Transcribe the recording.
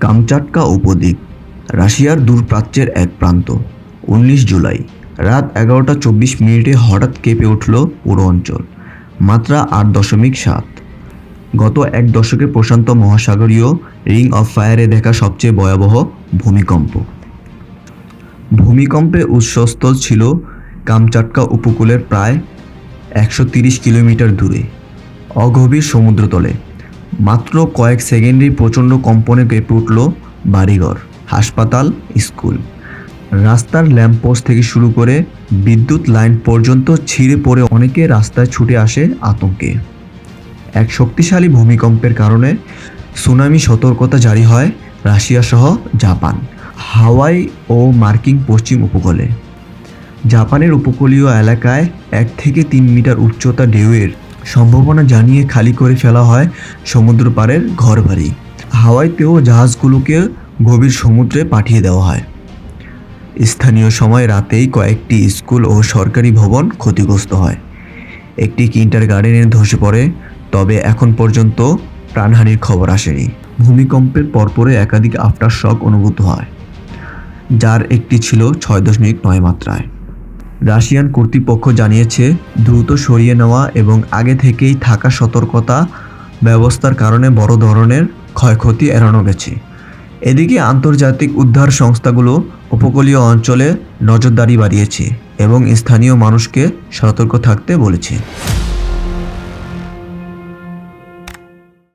Kamchatka উপদ্বীপ রাশিয়ার দূরপ্রাচ্যের এক প্রান্ত। 19 জুলাই রাত 11:24 হঠাৎ কেঁপে উঠল পুরো অঞ্চল। মাত্রা 8.7। গত এক দশকে প্রশান্ত মহাসাগরীয় রিং অফ ফায়ারে দেখা সবচেয়ে ভয়াবহ ভূমিকম্প। ভূমিকম্পের উৎসস্থল ছিল কামচাটকা উপকূলের প্রায় 130 কিলোমিটার দূরে অগভীর সমুদ্রতলে। মাত্র কয়েক সেকেন্ডেই প্রচণ্ড কম্পনে কেঁপে উঠল বাড়িঘর, হাসপাতাল, স্কুল। রাস্তার ল্যাম্পপোস্ট থেকে শুরু করে বিদ্যুৎ লাইন পর্যন্ত ছিঁড়ে পড়ে অনেকে রাস্তায় ছুটে আসে আতঙ্কে। এক শক্তিশালী ভূমিকম্পের কারণে সুনামি সতর্কতা জারি হয় রাশিয়া সহ জাপান, হাওয়াই ও মার্কিন পশ্চিম উপকূলে। জাপানের উপকূলীয় এলাকায় 1 থেকে 3 মিটার উচ্চতা ঢেউয়ের সম্ভাবনা জানিয়ে খালি করে ফেলা হয় সমুদ্র পাড়ের ঘরবাড়ি। হাওয়াইতেও জাহাজগুলোকে গভীর সমুদ্রে পাঠিয়ে দেওয়া হয়। স্থানীয় সময় রাতেই কয়েকটি স্কুল ও সরকারি ভবন ক্ষতিগ্রস্ত হয়। একটি কিন্ডারগার্টেন ধসে পড়ে, তবে এখন পর্যন্ত প্রাণহানির খবর আসেনি। ভূমিকম্পের পরপরে একাধিক আফটার শক অনুভূত হয়, যার একটি ছিল 6.9 মাত্রায়। রাশিয়ান কর্তৃপক্ষ জানিয়েছে দ্রুত সরিয়ে নেওয়া এবং আগে থেকেই থাকা সতর্কতা ব্যবস্থার কারণে বড় ধরনের ক্ষয়ক্ষতি এড়ানো গেছে। এদিকে আন্তর্জাতিক উদ্ধার সংস্থাগুলো উপকূলীয় অঞ্চলে নজরদারি বাড়িয়েছে এবং স্থানীয় মানুষকে সতর্ক থাকতে বলেছে।